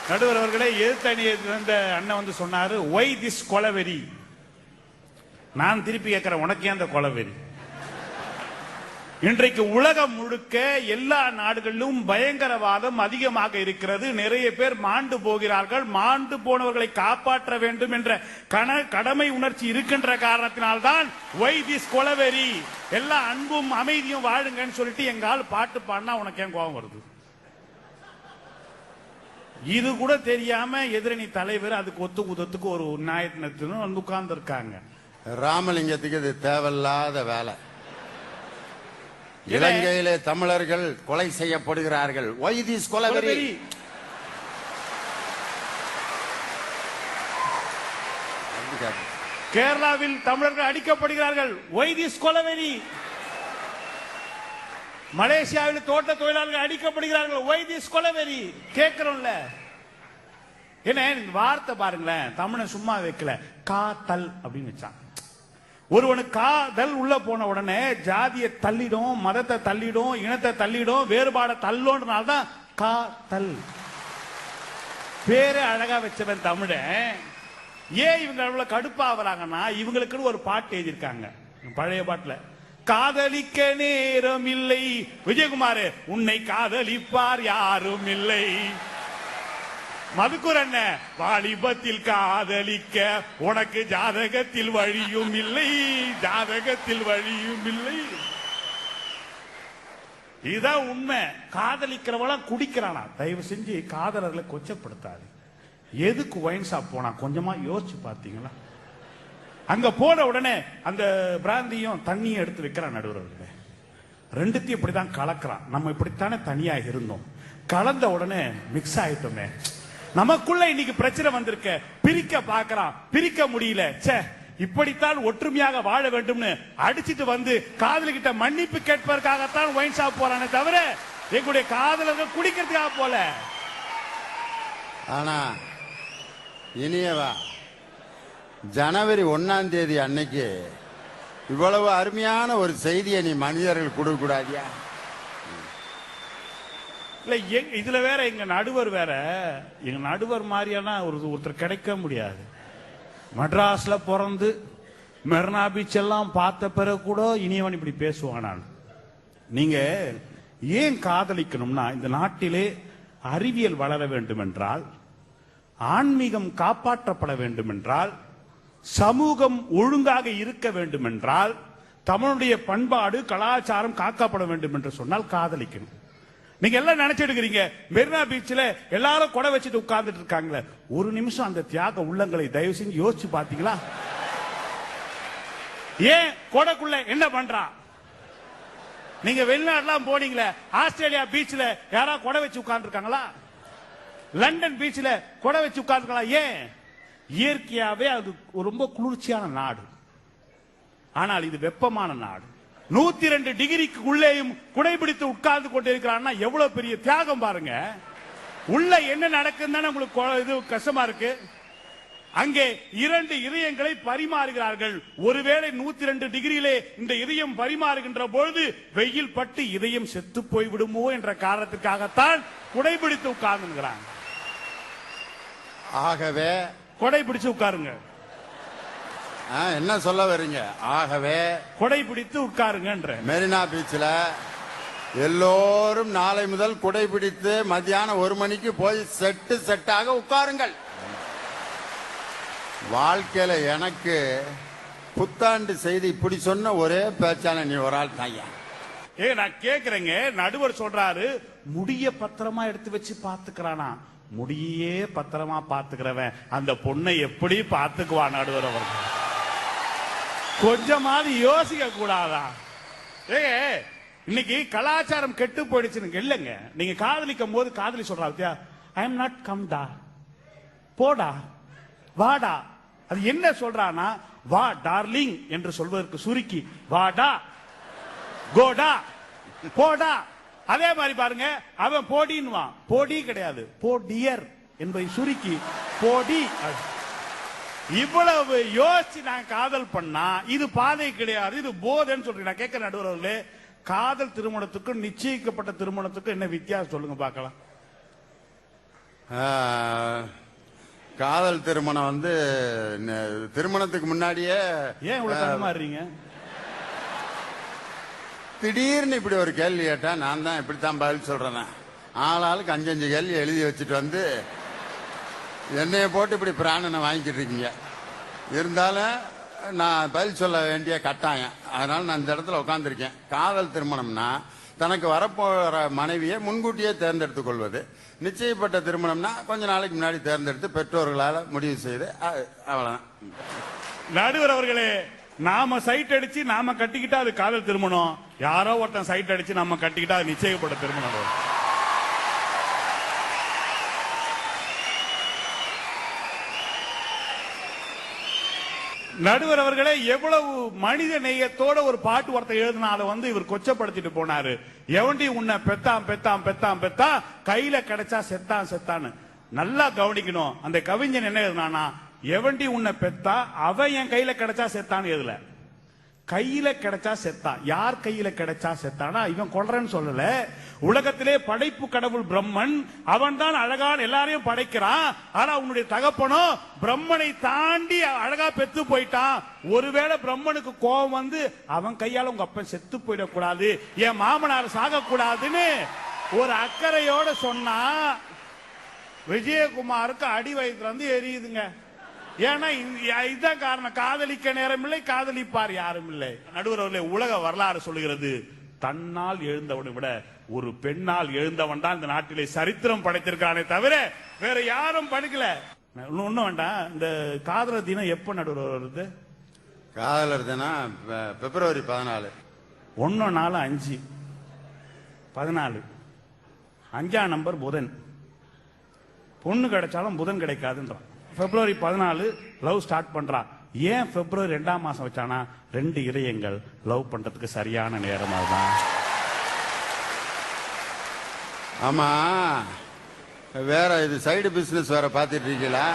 நடுவர் அவர்களே, எதிர்த்தணியை இருந்த அண்ணன் வந்து சொன்னாரு, ஒய் திஸ் கொலவெறி. நான் திருப்பி கேட்கிறேன், உனக்கு ஏன் அந்த கொலவெறி? இன்றைக்கு உலகம் முழுக்க எல்லா நாடுகளிலும் பயங்கரவாதம் அதிகமாக இருக்கிறது. நிறைய பேர் மாண்டு போகிறார்கள். மாண்டு போனவர்களை காப்பாற்ற வேண்டும் என்ற கடமை உணர்ச்சி இருக்கின்ற காரணத்தினால்தான் ஒய் திஸ் கொலவெறி, எல்லா அன்பும் அமைதியும் வாழுங்கன்னு சொல்லிட்டு எங்கால் பாட்டு பாடினா உனக்கு ஏன் கோபம் வருது? இது கூட தெரியாம எதிரணி தலைவர் அதுக்கு ஒத்துக்கு ஒரு நியாயத்தினத்திலும் வந்து உட்கார்ந்து இருக்காங்க. ராமலிங்கத்துக்கு இது தேவையில்லாத வேலை. இலங்கையிலே தமிழர்கள் கொலை செய்யப்படுகிறார்கள். Y this கொலவெறி. கேரளாவில் தமிழர்கள் அடிக்கப்படுகிறார்கள். Y this கொலவெறி. மலேசியாவில் தோட்ட தொழிலாளர்கள் அடிக்கப்படுகிறார்கள். Y this கொலவெறி. கேட்கிறோம்ல. என்ன வார்த்தை பாருங்களேன், தமிழன் சும்மா வைக்கல, காத்தல் அப்படின்னு வச்சான். ஒருவனுக்கு காதல் உள்ள போன உடனே ஜாதியை தள்ளிடும், மதத்தை தள்ளிடும், இனத்தை தள்ளிடும், வேறுபாட தள்ளோன்றனால்தான் காத்தல். பேரே அழகா வச்சவன் தமிழன். ஏன் இவங்க அவ்வளவு கடுப்பாகிறாங்கன்னா, இவங்களுக்குன்னு ஒரு பாட்டு எழுதியிருக்காங்க. பழைய பாட்டுல, காதலிக்க நேரம் இல்லை விஜயகுமார், உன்னை காதலிப்பார் யாரும் இல்லை. மதுக்குர் என்ன, வாலிபத்தில் காதலிக்க உனக்கு ஜாதகத்தில் வழியும் இல்லை, ஜாதகத்தில் வழியும் இல்லை. இதுதான் உண்மை. காதலிக்கிறவள குடிக்கிறானா? தயவு செஞ்சு காதலர்களை கொச்சப்படுத்தாது. எதுக்கு ஒயின் ஷாப் போனா கொஞ்சமா யோசிச்சு பாத்தீங்களா? அங்க போன உடனே அந்த பிராந்தியும் தண்ணியும் எடுத்து வைக்கிறான் நடுவர்களே. ரெண்டுத்தையும் இப்படிதான் கலக்கிறான். நம்ம இப்படித்தானே தனியா இருந்தோம், கலந்த உடனே மிக்ஸ் ஆயிட்டோமே. நமக்குள்ள இன்னைக்கு பிரச்சனை வந்திருக்க, பிரிக்க பாக்குறான், பிரிக்க முடியல. சே, இப்படித்தான் ஒற்றுமையாக வாழ வேண்டும்னு அடிச்சிட்டு வந்து காதலிக்கிட்ட மன்னிப்பு கேட்பதற்காகத்தான் ஒயின் ஷாப் போறானே தவிர எங்களுடைய காதலர்கள் குடிக்கிறதுக்காக போல. ஆனா இனியவா, ஜனவரி 1ஆம் தேதி அன்னைக்கு இவ்வளவு அருமையான ஒரு செய்தியை நீ மனிதர்கள் கொடுக்க கூடாதியா? இல்ல, இதுல வேற எங்க நடுவர் வேற, எங்க நடுவர் மாதிரியான ஒருத்தர் கிடைக்க முடியாது. மெட்ராஸ்ல பிறந்து மெரினா பீச் எல்லாம் பார்த்த பிறகு கூட இனியவன் இப்படி பேசுவான். நான் நீங்க ஏன் காதலிக்கணும்னா, இந்த நாட்டிலே அறிவியல் வளர வேண்டும் என்றால், ஆன்மீகம் காப்பாற்றப்பட வேண்டும் என்றால், சமூகம் ஒழுங்காக இருக்க வேண்டும் என்றால், தமிழுடைய பண்பாடு கலாச்சாரம் காக்கப்பட வேண்டும் என்று சொன்னால் காதலிக்கணும். நீங்க எல்லாம் நினைச்சிட்டு இருக்கீங்க, மெரினா பீச்சில் எல்லாரும் கொடை வச்சுட்டு உட்கார்ந்துட்டு இருக்காங்களே, ஒரு நிமிஷம் அந்த தியாக உள்ளங்களை தயவு செஞ்சு யோசிச்சு பாத்தீங்களா? ஏன் கொடைக்குள்ள என்ன பண்றா? நீங்க வெளிநாடுலாம் போனீங்களே, ஆஸ்திரேலியா பீச்சில் யாராவது கொடை வச்சு உட்கார்ந்து இருக்காங்களா? லண்டன் பீச்சில் கொடை வச்சு உட்கார்ந்துருக்காங்களா? ஏன்? இயற்கையாவே அது ரொம்ப குளிர்ச்சியான நாடு. ஆனால் இது வெப்பமான நாடு. 102 டிகிரிக்கு உள்ளேயும் குடைபிடித்து உட்கார்ந்து கொண்டிருக்கிறான்னா எவ்வளவு பெரிய தியாகம் பாருங்க. உள்ள என்ன நடக்குதுன்னு உங்களுக்கு இது கஷ்டமா இருக்கு. அங்கே 2 இதயங்களை பரிமாறுகிறார்கள். ஒருவேளை 102 டிகிரியிலே இந்த இதயம் பரிமாறுகின்ற பொழுது வெயில் பட்டு இதயம் செத்து போய் விடுமோ என்ற காரணத்துக்காகத்தான் குடைபிடித்து உட்கார்ந்துங்கிறாங்க. ஆகவே கொடைபிடிச்சு உட்காருங்க. என்ன சொல்ல வரீங்க? ஆகவே கொடை பிடித்து உட்காருங்க. மெரினா பீச்சில் எல்லோரும் நாளை முதல் குடை பிடித்து மத்தியானம் 1 மணிக்கு போய் செட்டாக உட்காருங்கள். வாழ்க்கையில எனக்கு புத்தாண்டு செய்தி இப்படி சொன்ன ஒரே பேச்சான நீ ஒரு ஆள் தாயா. நான் கேக்குறேங்க, நடுவர் சொல்றாரு முடிய பத்திரமா எடுத்து வச்சு பாத்துக்கிறானா? முடியே பத்திரமா பாத்துக்கிறவன் அந்த பொண்ணை எப்படி பாத்துக்குவான் நடுவர் அவர்கள்? கொஞ்சமாவது யோசிக்க கூடாதா? இன்னைக்கு கலாச்சாரம் கெட்டு போயிடுச்சு. இல்லங்க, நீங்க காதலிக்கும் போது காதலி சொல்றா, ஐ எம் நாட் கம்டா, போடா, வாடா. அது என்ன சொல்றானா, வா டார்லிங் என்று சொல்வதற்கு சுருக்கி வாடா, கோடா, போடா. அதே மாதிரி பாருங்க, அவன் போடின்னுவான். போடி கிடையாது, போடியர் என்பதை சுருக்கி போடி. இவ்வளவு யோசிச்சு நான் காதல் பண்ணா இது பாதை கிடையாது, இது போதைன்னு சொல்றேன். நான் கேட்க நடுவர்களே, காதல் திருமணத்துக்கும் நிச்சயிக்கப்பட்ட திருமணத்துக்கும் என்ன வித்தியாசம் சொல்லுங்க பார்க்கலாம். காதல் திருமணம் வந்து திருமணத்துக்கு முன்னாடியே ஏன் இவ்வளவு தடுமாறுறீங்க? திடீர்னு இப்படி ஒரு கேள்வி கேட்டா நான் தான் இப்படித்தான் பதில் சொல்றேன். ஆளாளுக்கு 5 கேள்வி எழுதி வச்சுட்டு வந்து என்னைய போட்டு இப்படி பிராணனை வாங்கிக்கிட்டு இருக்கீங்க. இருந்தாலும் நான் பதில் சொல்ல வேண்டிய கட்டாயம். அதனால நான் இந்த இடத்துல உட்காந்துருக்கேன். காதல் திருமணம்னா தனக்கு வரப்போற மனைவியை முன்கூட்டியே தேர்ந்தெடுத்துக் கொள்வது. நிச்சயப்பட்ட திருமணம்னா கொஞ்ச நாளைக்கு முன்னாடி தேர்ந்தெடுத்து பெற்றோர்களால் முடிவு செய்து அவ்வளவுதான். நடுவர் அவர்களே, நாம சைட் அடிச்சு நாம கட்டிக்கிட்டா அது காதல் திருமணம். யாரோ ஒருத்தன் சைட் அடிச்சு நம்ம கட்டிக்கிட்டா அது நிச்சயப்பட்ட திருமணம். நடுவர் அவர்களே, எவ்வளவு மனித நேயத்தோட ஒரு பாட்டு ஒருத்தர் எழுதினால வந்து இவர் கொச்சப்படுத்திட்டு போனாரு. எவண்டி உன்னை பெத்தான் பெத்தான் பெத்தான் பெத்தான், கையில கிடைச்சா செத்தான் செத்தான்னு. நல்லா கவனிக்கணும். அந்த கவிஞன் என்ன எழுதினானா, எவண்டி உன்னை பெத்தா அவன் என் கையில கிடைச்சா செத்தான்னு எழுதல, கையில கிடைச்சா செத்தான். யார் கையில கிடைச்சா செத்தானா இவன் கொல்றன்னு சொல்லல. உலகத்திலே படைப்பு கடவுள் பிரம்மன், அவன் தான் அழகான எல்லாரையும் படைக்கிறான். ஆனா உன்னுடைய தகப்பனோ பிரம்மனை தாண்டி அழகா பெத்து போயிட்டான். ஒருவேளை பிரம்மனுக்கு கோபம் வந்து அவன் கையால உங்க அப்பன் செத்து போயிடக்கூடாது, என் மாமனார் சாக கூடாதுன்னு ஒரு அக்கறையோட சொன்னா விஜயகுமாருக்கு அடி வயிற்றுல இருந்து எரியுதுங்க. ஏன்னா இதுதான் காரணம். காதலிக்க நேரம் இல்லை, காதலிப்பார் யாரும் இல்லை. நடுவர் அவர்களே, உலக வரலாறு சொல்லுகிறது, தன்னால் எழுந்தவனை விட ஒரு பெண்ணால் எழுந்தவன் தான் இந்த நாட்டிலே சரித்திரம் படைத்திருக்கானே தவிர வேற யாரும் படிக்கல. ஒண்ணும் வேண்டாம். இந்த காதலர் தினம் எப்ப நடுவர் வருது? காதலர் தினம் பிப்ரவரி 14. 1 4 5 14 5ஆம் நம்பர் புதன். பொண்ணு கிடைச்சாலும் புதன் கிடைக்காதுன்றான். பிப்ரவரி 14 லவ் ஸ்டார்ட் பண்றான். ஏன் பிப்ரவரி 2ஆம் மாசம் வச்சானா, 2 இதயங்கள் லவ் பண்றதுக்கு சரியான நேரம் அதுதான். ஆமா, வேற இது சைடு பிசினஸ் வேற பாத்துட்டு இருக்கீங்களா?